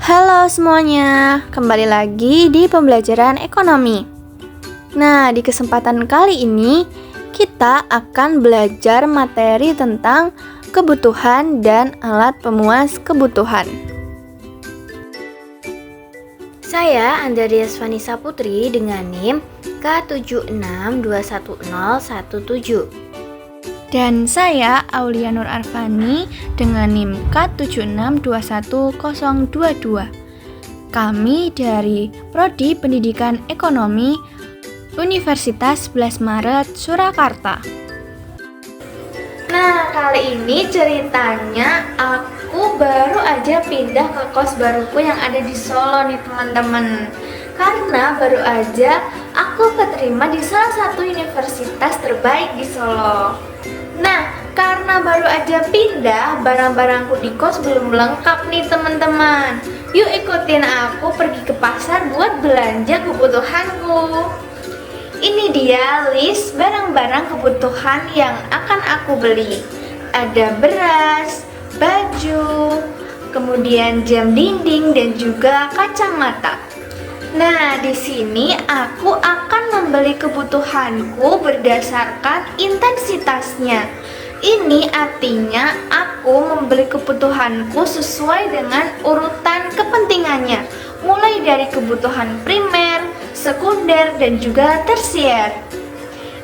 Halo semuanya, kembali lagi di pembelajaran ekonomi. Nah, di kesempatan kali ini kita akan belajar materi tentang kebutuhan dan alat pemuas kebutuhan. Saya Andarias Vanessa Putri dengan NIM K76210117. Dan saya Aulia Nur Arfani dengan NIM K76211022. Kami dari Prodi Pendidikan Ekonomi Universitas 11 Maret Surakarta. Nah, kali ini ceritanya aku baru aja pindah ke kos baruku yang ada di Solo nih teman-teman. Karena baru aja aku keterima di salah satu universitas terbaik di Solo. Nah, karena baru aja pindah, barang-barangku di kos belum lengkap nih teman-teman. Yuk ikutin aku pergi ke pasar buat belanja kebutuhanku. Ini dia list barang-barang kebutuhan yang akan aku beli. Ada beras, baju, kemudian jam dinding dan juga kacamata. Nah, di sini aku akan membeli kebutuhanku berdasarkan intensitasnya. Ini artinya aku membeli kebutuhanku sesuai dengan urutan kepentingannya, mulai dari kebutuhan primer, sekunder, dan juga tersier.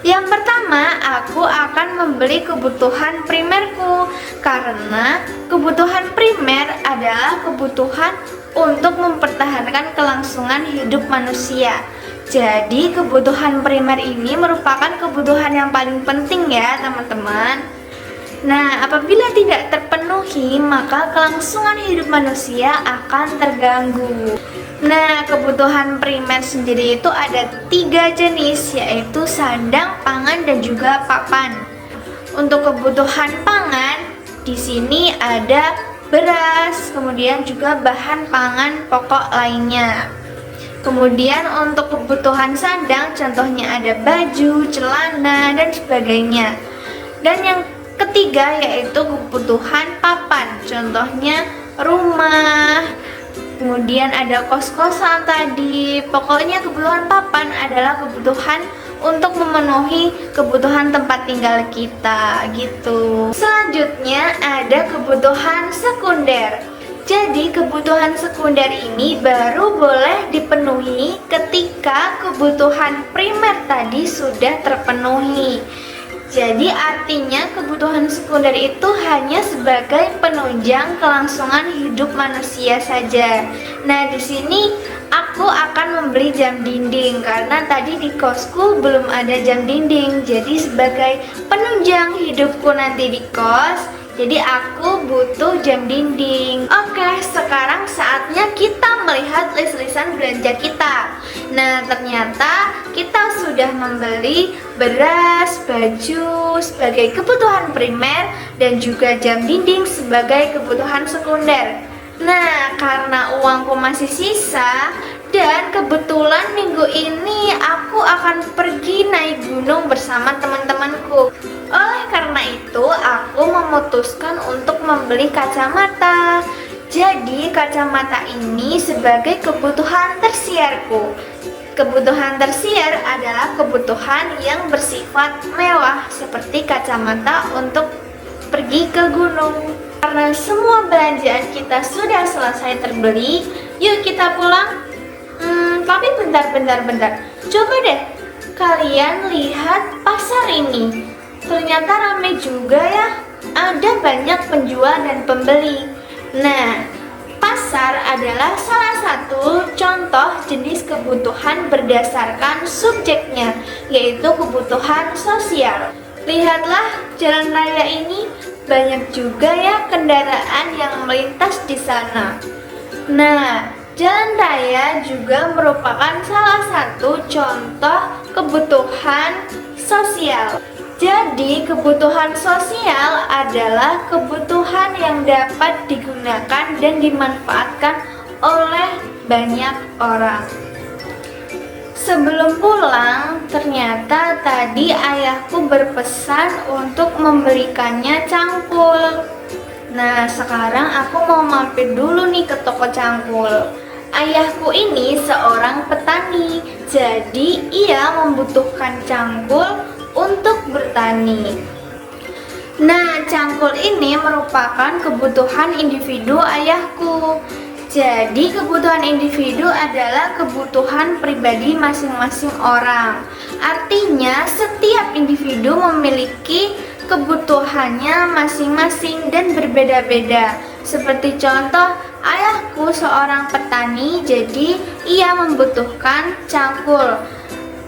Yang pertama, aku akan membeli kebutuhan primerku karena kebutuhan primer adalah kebutuhan untuk mempertahankan kelangsungan hidup manusia. Jadi, kebutuhan primer ini merupakan kebutuhan yang paling penting ya, teman-teman. Nah, apabila tidak terpenuhi, maka kelangsungan hidup manusia akan terganggu. Nah, kebutuhan primer sendiri itu ada 3 jenis, yaitu sandang, pangan, dan juga papan. Untuk kebutuhan pangan, di sini ada beras, kemudian juga bahan pangan pokok lainnya. Kemudian untuk kebutuhan sandang, contohnya ada baju, celana, dan sebagainya. Dan yang ketiga yaitu kebutuhan papan, contohnya rumah, kemudian ada kos-kosan tadi. Pokoknya kebutuhan papan adalah kebutuhan untuk memenuhi kebutuhan tempat tinggal kita gitu. Selanjutnya ada kebutuhan sekunder. Jadi kebutuhan sekunder ini baru boleh dipenuhi ketika kebutuhan primer tadi sudah terpenuhi. Jadi artinya kebutuhan sekunder itu hanya sebagai penunjang kelangsungan hidup manusia saja. Nah, di sini aku akan membeli jam dinding karena tadi di kosku belum ada jam dinding. Jadi sebagai penunjang hidupku nanti di kos, jadi aku butuh jam dinding. Oke, sekarang saatnya kita melihat list-listan belanja kita. Nah, ternyata kita sudah membeli beras, baju sebagai kebutuhan primer dan juga jam dinding sebagai kebutuhan sekunder. Nah, karena uangku masih sisa dan kebetulan minggu ini aku akan pergi naik gunung bersama teman-temanku. Oleh karena itu, aku memutuskan untuk membeli kacamata. Jadi, kacamata ini sebagai kebutuhan tersierku. Kebutuhan tersier adalah kebutuhan yang bersifat mewah seperti kacamata untuk pergi ke gunung. Karena semua belanjaan kita sudah selesai terbeli, yuk kita pulang. Tapi bentar. Coba deh kalian lihat pasar ini. Ternyata ramai juga ya. Ada banyak penjual dan pembeli. Nah, pasar adalah salah satu contoh jenis kebutuhan berdasarkan subjeknya, yaitu kebutuhan sosial. Lihatlah jalan raya ini, banyak juga ya kendaraan yang melintas di sana. Nah, jalan raya juga merupakan salah satu contoh kebutuhan sosial. Jadi, kebutuhan sosial adalah kebutuhan yang dapat digunakan dan dimanfaatkan oleh banyak orang. Sebelum pulang, ternyata tadi ayahku berpesan untuk membelikannya cangkul. Nah, sekarang aku mau mampir dulu nih ke toko cangkul. Ayahku ini seorang petani, jadi ia membutuhkan cangkul untuk bertani. Nah, cangkul ini merupakan kebutuhan individu ayahku. Jadi, kebutuhan individu adalah kebutuhan pribadi masing-masing orang. Artinya, setiap individu memiliki kebutuhannya masing-masing dan berbeda-beda. Seperti contoh, ayahku seorang petani, jadi ia membutuhkan cangkul.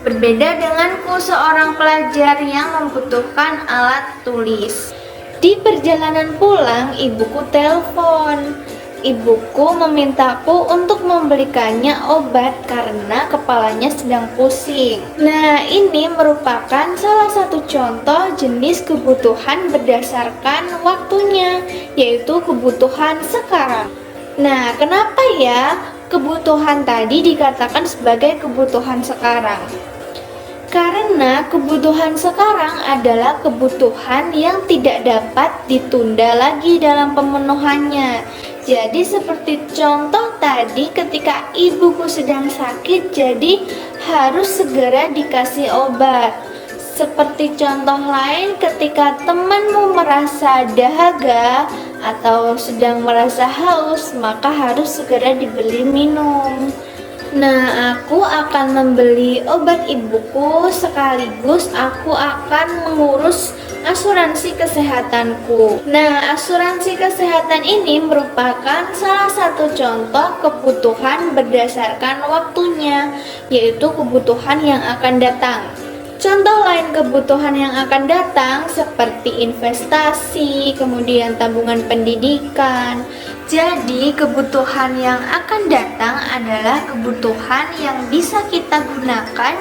Berbeda denganku seorang pelajar yang membutuhkan alat tulis. Di perjalanan pulang, ibuku telepon. Ibuku memintaku untuk membelikannya obat karena kepalanya sedang pusing. Nah, ini merupakan salah satu contoh jenis kebutuhan berdasarkan waktunya, yaitu kebutuhan sekarang. Nah, kenapa ya kebutuhan tadi dikatakan sebagai kebutuhan sekarang? Karena kebutuhan sekarang adalah kebutuhan yang tidak dapat ditunda lagi dalam pemenuhannya. Jadi seperti contoh tadi, ketika ibuku sedang sakit, jadi harus segera dikasih obat. Seperti contoh lain, ketika temanmu merasa dahaga atau sedang merasa haus, maka harus segera dibeli minum. Nah, aku akan membeli obat ibuku sekaligus aku akan mengurus asuransi kesehatanku. Nah, asuransi kesehatan ini merupakan salah satu contoh kebutuhan berdasarkan waktunya, yaitu kebutuhan yang akan datang. Contoh lain kebutuhan yang akan datang seperti investasi, kemudian tabungan pendidikan. Jadi, kebutuhan yang akan datang adalah kebutuhan yang bisa kita gunakan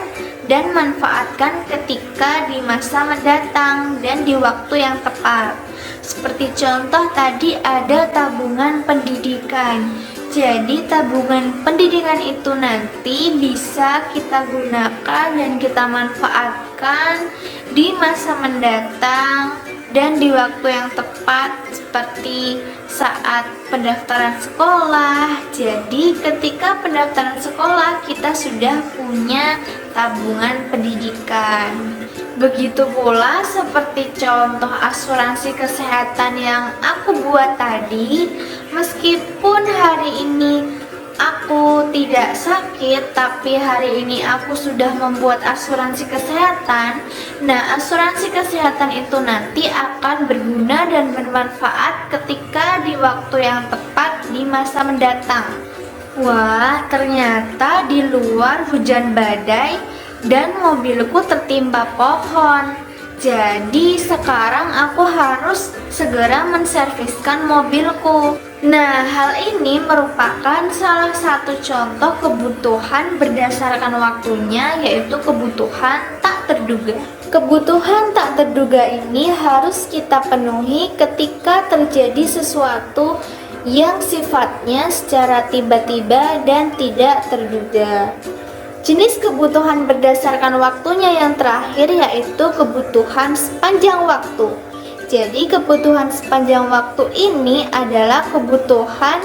dan manfaatkan ketika di masa mendatang dan di waktu yang tepat. Seperti contoh tadi ada tabungan pendidikan. Jadi tabungan pendidikan itu nanti bisa kita gunakan dan kita manfaatkan di masa mendatang dan di waktu yang tepat, seperti saat pendaftaran sekolah. Jadi ketika pendaftaran sekolah kita sudah punya tabungan pendidikan. Begitu pula seperti contoh asuransi kesehatan yang aku buat tadi. Meskipun hari ini aku tidak sakit, tapi hari ini aku sudah membuat asuransi kesehatan. Nah, asuransi kesehatan itu nanti akan berguna dan bermanfaat ketika di waktu yang tepat di masa mendatang. Wah, ternyata di luar hujan badai dan mobilku tertimpa pohon. Jadi sekarang aku harus segera menserviskan mobilku. Nah, hal ini merupakan salah satu contoh kebutuhan berdasarkan waktunya, yaitu kebutuhan tak terduga. Kebutuhan tak terduga ini harus kita penuhi ketika terjadi sesuatu yang sifatnya secara tiba-tiba dan tidak terduga. Jenis kebutuhan berdasarkan waktunya yang terakhir yaitu kebutuhan sepanjang waktu. Jadi kebutuhan sepanjang waktu ini adalah kebutuhan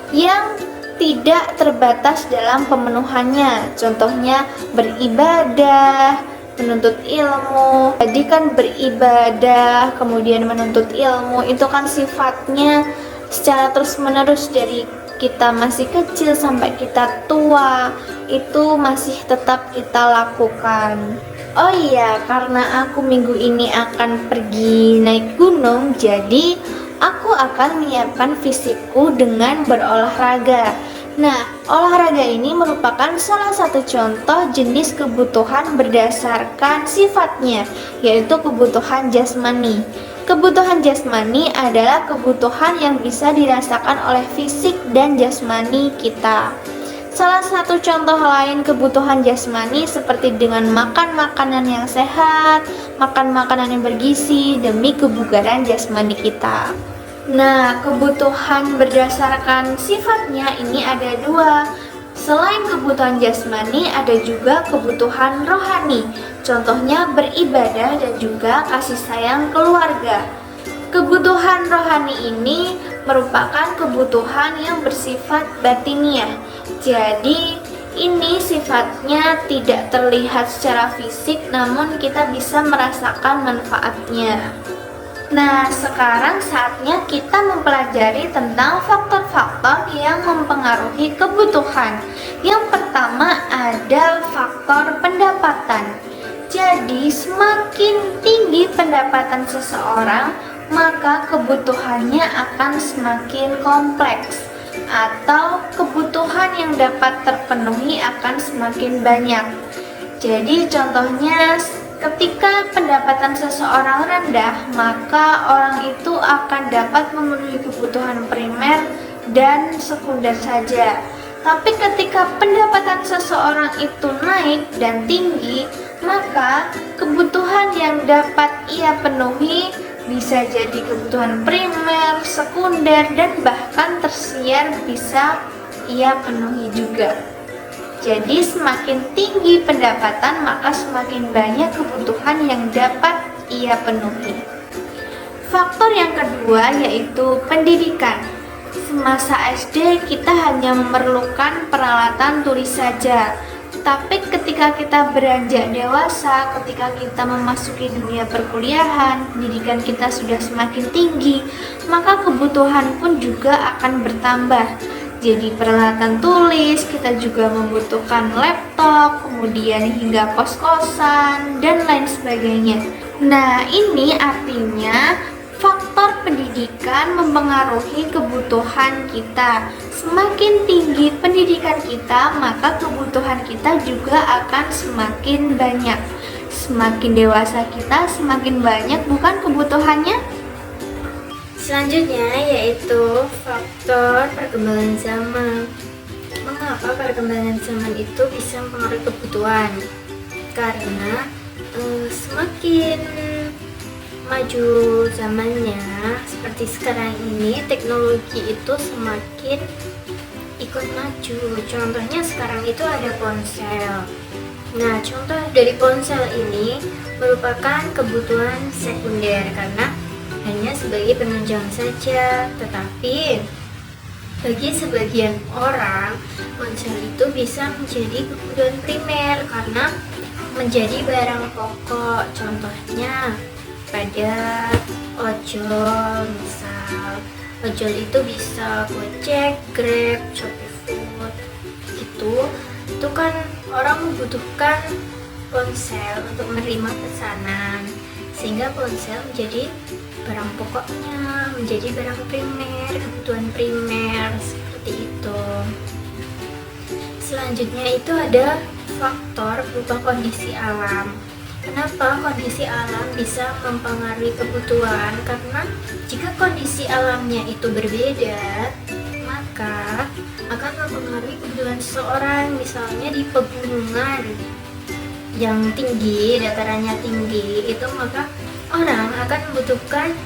yang tidak terbatas dalam pemenuhannya. Contohnya beribadah, menuntut ilmu. Jadi kan beribadah, kemudian menuntut ilmu itu kan sifatnya secara terus-menerus dari kita masih kecil sampai kita tua, itu masih tetap kita lakukan. Oh iya, karena aku minggu ini akan pergi naik gunung, jadi aku akan menyiapkan fisikku dengan berolahraga. Nah, olahraga ini merupakan salah satu contoh jenis kebutuhan berdasarkan sifatnya, yaitu kebutuhan jasmani. Kebutuhan jasmani adalah kebutuhan yang bisa dirasakan oleh fisik dan jasmani kita. Salah satu contoh lain kebutuhan jasmani seperti dengan makan makanan yang sehat, makan makanan yang bergizi demi kebugaran jasmani kita. Nah, kebutuhan berdasarkan sifatnya ini ada dua. Selain kebutuhan jasmani, ada juga kebutuhan rohani. Contohnya beribadah dan juga kasih sayang keluarga. Kebutuhan rohani ini merupakan kebutuhan yang bersifat batiniah. Jadi ini sifatnya tidak terlihat secara fisik, namun kita bisa merasakan manfaatnya. Nah, sekarang saatnya kita mempelajari tentang faktor-faktor yang mempengaruhi kebutuhan. Yang pertama ada faktor pendapatan. Jadi, semakin tinggi pendapatan seseorang, maka kebutuhannya akan semakin kompleks, atau kebutuhan yang dapat terpenuhi akan semakin banyak. Jadi, contohnya, ketika pendapatan seseorang rendah, maka orang itu akan dapat memenuhi kebutuhan primer dan sekunder saja. Tapi ketika pendapatan seseorang itu naik dan tinggi, maka kebutuhan yang dapat ia penuhi bisa jadi kebutuhan primer, sekunder, dan bahkan tersier bisa ia penuhi juga. Jadi semakin tinggi pendapatan, maka semakin banyak kebutuhan yang dapat ia penuhi. Faktor yang kedua yaitu pendidikan. Semasa SD kita hanya memerlukan peralatan tulis saja. Tapi ketika kita beranjak dewasa, ketika kita memasuki dunia perkuliahan, pendidikan kita sudah semakin tinggi, maka kebutuhan pun juga akan bertambah. Jadi peralatan tulis, kita juga membutuhkan laptop, kemudian hingga kos-kosan, dan lain sebagainya. Nah, ini artinya faktor pendidikan mempengaruhi kebutuhan kita. Semakin tinggi pendidikan kita, maka kebutuhan kita juga akan semakin banyak. Semakin dewasa kita, semakin banyak bukan kebutuhannya? Selanjutnya yaitu faktor perkembangan zaman. Mengapa perkembangan zaman itu bisa mempengaruhi kebutuhan? Karena semakin maju zamannya, seperti sekarang ini teknologi itu semakin ikut maju. Contohnya sekarang itu ada ponsel. Nah, contoh dari ponsel ini merupakan kebutuhan sekunder karena hanya sebagai penunjang saja. Tetapi bagi sebagian orang, ponsel itu bisa menjadi kebutuhan primer karena menjadi barang pokok. Contohnya pada ojol, misal ojol itu bisa Gojek, Grab, Shopee Food gitu. Itu kan orang membutuhkan ponsel untuk menerima pesanan, sehingga ponsel menjadi barang pokoknya, menjadi barang primer, kebutuhan primer, seperti itu. Selanjutnya itu ada faktor berupa kondisi alam. Kenapa kondisi alam bisa mempengaruhi kebutuhan? Karena jika kondisi alamnya itu berbeda, maka akan mempengaruhi kebutuhan seseorang. Misalnya di pegunungan yang tinggi, datarannya tinggi, itu maka orang akan membutuhkan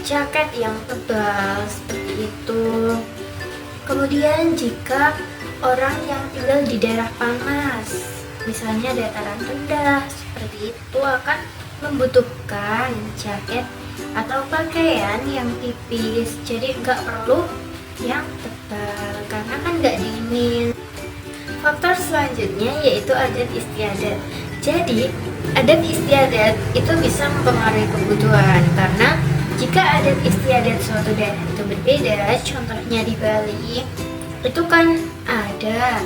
jaket yang tebal, seperti itu. Kemudian jika orang yang tinggal di daerah panas, misalnya dataran rendah, seperti itu akan membutuhkan jaket atau pakaian yang tipis. Jadi nggak perlu yang tebal karena kan nggak dingin. Faktor selanjutnya yaitu adat istiadat. Jadi adat istiadat itu bisa mempengaruhi kebutuhan karena jika adat istiadat suatu daerah itu berbeda, contohnya di Bali, itu kan ada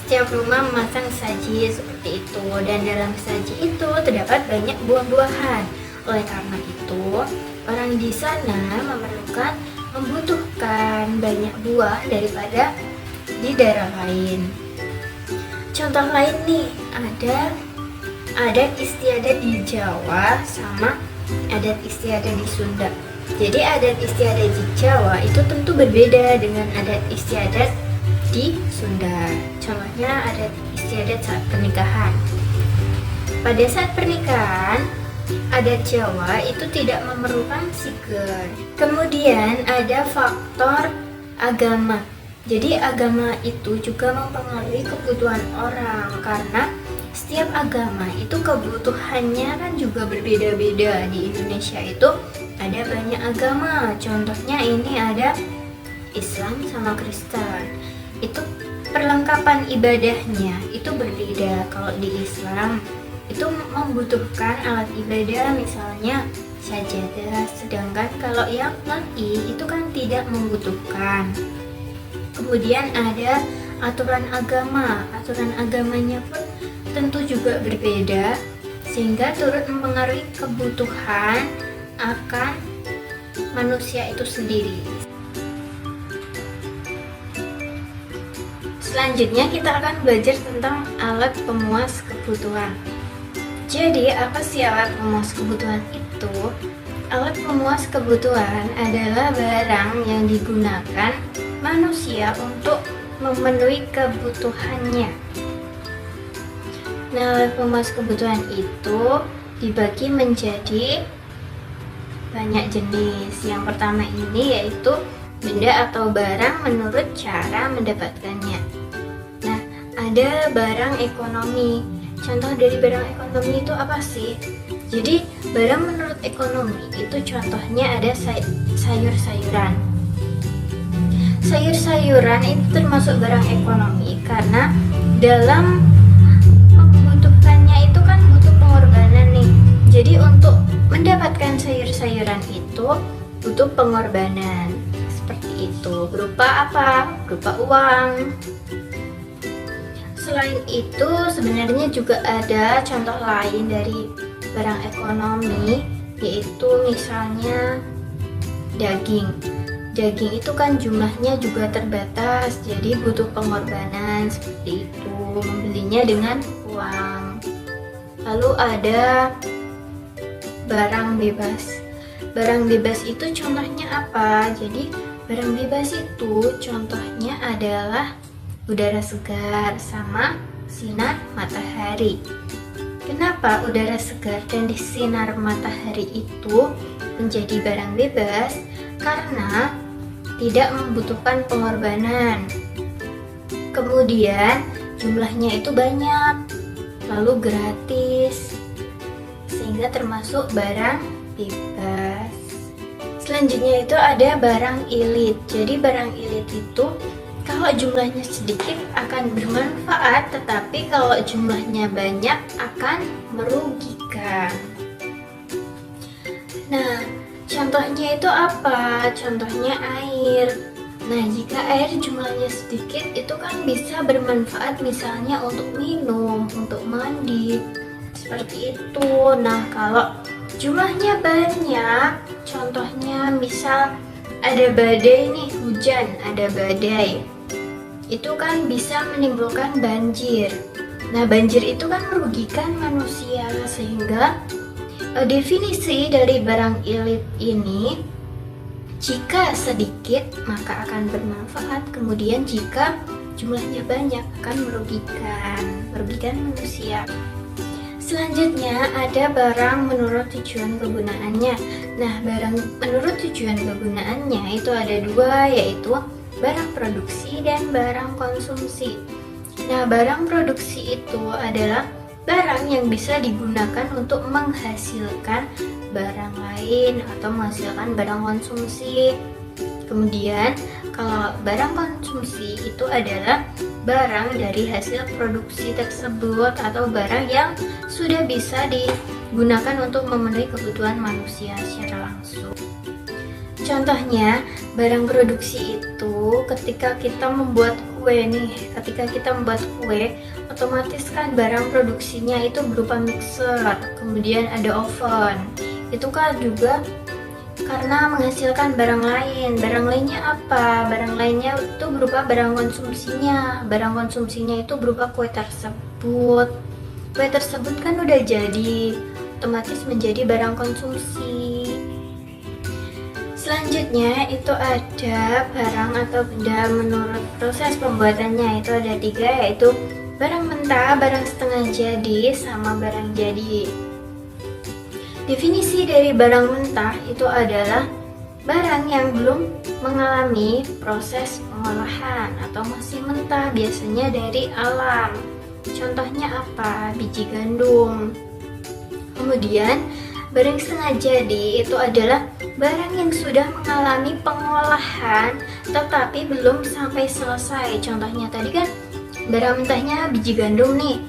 setiap rumah memasang saji seperti itu, dan dalam saji itu terdapat banyak buah-buahan. Oleh karena itu, orang di sana membutuhkan banyak buah daripada di daerah lain. Contoh lain nih, ada adat istiadat di Jawa sama adat istiadat di Sunda. Jadi adat istiadat di Jawa itu tentu berbeda dengan adat istiadat di Sunda. Contohnya adat istiadat saat pernikahan. Pada saat pernikahan, adat Jawa itu tidak memerlukan sigar. Kemudian ada faktor agama. Jadi agama itu juga mempengaruhi kebutuhan orang karena setiap agama itu kebutuhannya kan juga berbeda-beda. Di Indonesia itu ada banyak agama. Contohnya ini ada Islam sama Kristen. Itu perlengkapan ibadahnya itu berbeda. Kalau di Islam itu membutuhkan alat ibadah, misalnya sajadah, sedangkan kalau yang lain itu kan tidak membutuhkan. Kemudian ada aturan agama. Aturan agamanya pun tentu juga berbeda, sehingga turut mempengaruhi kebutuhan akan manusia itu sendiri. Selanjutnya kita akan belajar tentang alat pemuas kebutuhan. Jadi apa sih alat pemuas kebutuhan itu? Alat pemuas kebutuhan adalah barang yang digunakan manusia untuk memenuhi kebutuhannya. Nah, alat pemuas kebutuhan itu dibagi menjadi banyak jenis. Yang pertama ini yaitu benda atau barang menurut cara mendapatkannya. Nah, ada barang ekonomi. Contoh dari barang ekonomi itu apa sih? Jadi, barang menurut ekonomi itu contohnya ada sayur-sayuran. Sayur-sayuran itu termasuk barang ekonomi karena dalam membutuhkannya itu kan butuh pengorbanan nih. Jadi untuk mendapatkan sayur-sayuran itu butuh pengorbanan. Seperti itu. Berupa apa? Berupa uang. Selain itu sebenarnya juga ada contoh lain dari barang ekonomi, yaitu misalnya daging. Daging itu kan jumlahnya juga terbatas, jadi butuh pengorbanan seperti itu, membelinya dengan uang. Lalu ada barang bebas. Barang bebas itu contohnya apa? Jadi barang bebas itu contohnya adalah udara segar sama sinar matahari. Kenapa udara segar dan sinar matahari itu menjadi barang bebas? Karena tidak membutuhkan pengorbanan. Kemudian jumlahnya itu banyak, lalu gratis, sehingga termasuk barang bebas. Selanjutnya itu ada barang ilit. Jadi barang ilit itu kalau jumlahnya sedikit akan bermanfaat, tetapi kalau jumlahnya banyak akan merugikan. Nah, contohnya itu apa? Contohnya air. Nah, jika air jumlahnya sedikit itu kan bisa bermanfaat misalnya untuk minum, untuk mandi, seperti itu. Nah, kalau jumlahnya banyak, contohnya misal ada badai nih, hujan, ada badai. Itu kan bisa menimbulkan banjir. Nah, banjir itu kan merugikan manusia, sehingga definisi dari barang ilit ini, jika sedikit maka akan bermanfaat, kemudian jika jumlahnya banyak akan merugikan manusia. Selanjutnya ada barang menurut tujuan kegunaannya. Nah, barang menurut tujuan kegunaannya itu ada dua, yaitu barang produksi dan barang konsumsi. Nah, barang produksi itu adalah barang yang bisa digunakan untuk menghasilkan barang lain atau menghasilkan barang konsumsi. Kemudian, kalau barang konsumsi itu adalah barang dari hasil produksi tersebut atau barang yang sudah bisa digunakan untuk memenuhi kebutuhan manusia secara langsung. Contohnya, barang produksi itu ketika kita membuat kue nih, otomatis kan barang produksinya itu berupa mixer, kemudian ada oven. Itu kan juga karena menghasilkan barang lain. Barang lainnya apa? Barang lainnya itu berupa barang konsumsinya. Barang konsumsinya itu berupa kue tersebut. Kue tersebut kan udah jadi, otomatis menjadi barang konsumsi. Selanjutnya itu ada barang atau benda menurut proses pembuatannya. Itu ada 3, yaitu barang mentah, barang setengah jadi, sama barang jadi. Definisi dari barang mentah itu adalah barang yang belum mengalami proses pengolahan atau masih mentah, biasanya dari alam. Contohnya apa? Biji gandum. Kemudian barang setengah jadi itu adalah barang yang sudah mengalami pengolahan tetapi belum sampai selesai. Contohnya tadi kan barang mentahnya biji gandum nih,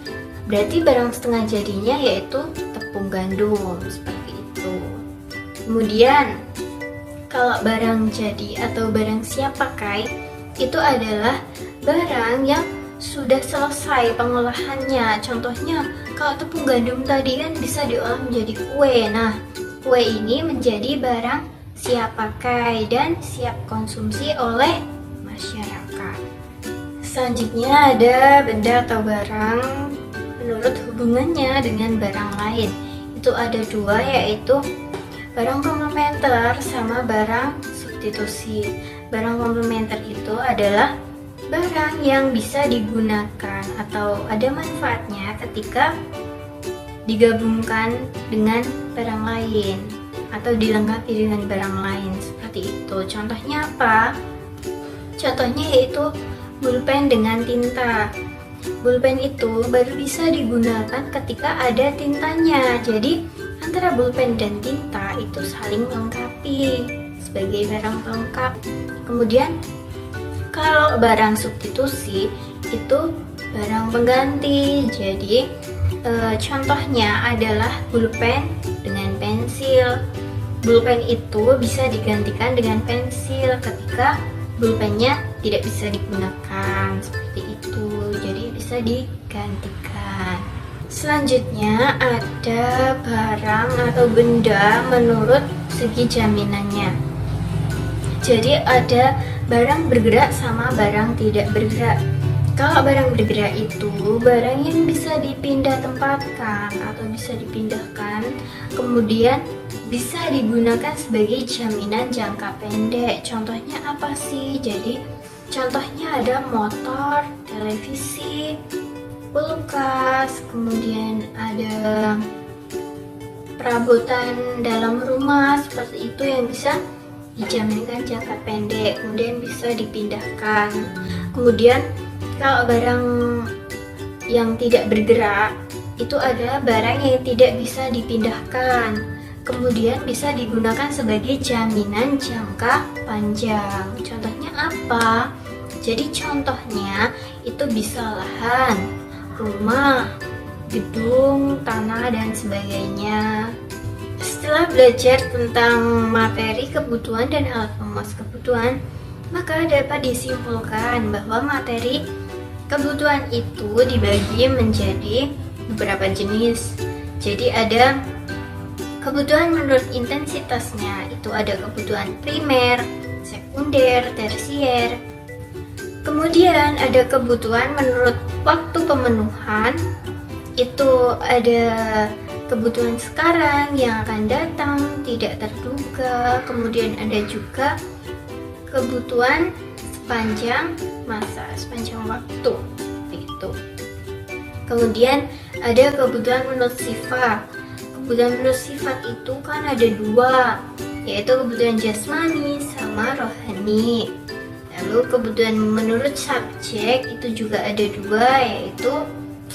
berarti barang setengah jadinya yaitu tepung gandum, seperti itu. Kemudian kalau barang jadi atau barang siap pakai itu adalah barang yang sudah selesai pengolahannya. Contohnya kalau tepung gandum tadi kan bisa diolah menjadi kue. Nah, kue ini menjadi barang siap pakai dan siap konsumsi oleh masyarakat. Selanjutnya ada benda atau barang menurut hubungannya dengan barang lain. Itu ada dua, yaitu barang komplementer sama barang substitusi. Barang komplementer itu adalah barang yang bisa digunakan atau ada manfaatnya ketika digabungkan dengan barang lain atau dilengkapi dengan barang lain, seperti itu. Contohnya apa? Contohnya yaitu pulpen dengan tinta. Pulpen itu baru bisa digunakan ketika ada tintanya. Jadi antara pulpen dan tinta itu saling melengkapi sebagai barang pelengkap. Kemudian kalau barang substitusi itu barang pengganti. Jadi contohnya adalah pulpen dengan pensil. Pulpen itu bisa digantikan dengan pensil ketika pulpennya tidak bisa digunakan, seperti itu. Jadi bisa digantikan. Selanjutnya ada barang atau benda menurut segi jaminannya. Jadi ada barang bergerak sama barang tidak bergerak. Kalau barang bergerak itu barang yang bisa dipindah tempatkan atau bisa dipindahkan, kemudian bisa digunakan sebagai jaminan jangka pendek. Contohnya apa sih? Jadi contohnya ada motor, televisi, kulkas, kemudian ada perabotan dalam rumah seperti itu yang bisa dijaminkan jangka pendek, kemudian bisa dipindahkan. Kemudian kalau barang yang tidak bergerak itu adalah barang yang tidak bisa dipindahkan, kemudian bisa digunakan sebagai jaminan jangka panjang. Contohnya apa? Jadi contohnya itu bisa lahan, rumah, gedung, tanah, dan sebagainya. Setelah belajar tentang materi kebutuhan dan alat pemuas kebutuhan, maka dapat disimpulkan bahwa materi kebutuhan itu dibagi menjadi beberapa jenis. Jadi ada kebutuhan menurut intensitasnya, itu ada kebutuhan primer, sekunder, tersier. Kemudian ada kebutuhan menurut waktu pemenuhan, itu ada kebutuhan sekarang yang akan datang, tidak terduga. Kemudian ada juga kebutuhan sepanjang masa, sepanjang waktu, seperti itu. Kemudian ada kebutuhan menurut sifat. Kebutuhan menurut sifat itu kan ada dua, yaitu kebutuhan jasmani sama rohani. Lalu kebutuhan menurut subjek itu juga ada dua, yaitu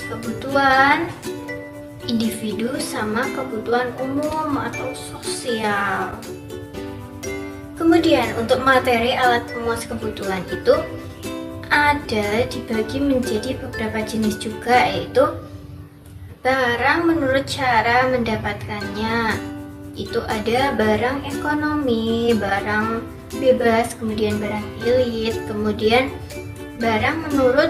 kebutuhan individu sama kebutuhan umum atau sosial. Kemudian untuk materi alat pemuas kebutuhan itu ada dibagi menjadi beberapa jenis juga, yaitu barang menurut cara mendapatkannya. Itu ada barang ekonomi, barang bebas, kemudian barang ilit, kemudian barang menurut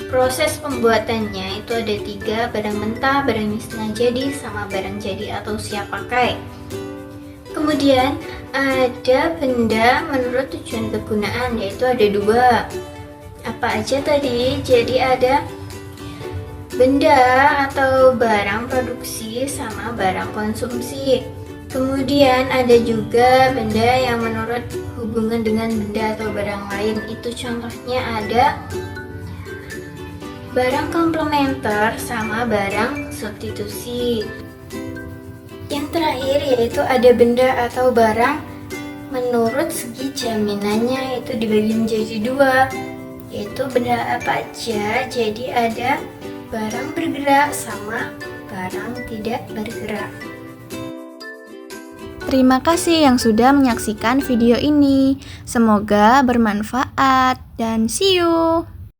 proses pembuatannya. Itu ada tiga, barang mentah, barang setengah jadi, sama barang jadi atau siap pakai. Kemudian ada benda menurut tujuan kegunaan, yaitu ada dua. Apa aja tadi? Jadi ada benda atau barang produksi sama barang konsumsi. Kemudian ada juga benda yang menurut hubungan dengan benda atau barang lain. Itu contohnya ada barang komplementer sama barang substitusi. Yang terakhir yaitu ada benda atau barang menurut segi jaminannya, itu dibagi menjadi dua, yaitu benda apa aja. Jadi ada barang bergerak sama barang tidak bergerak. Terima kasih yang sudah menyaksikan video ini. Semoga bermanfaat dan see you.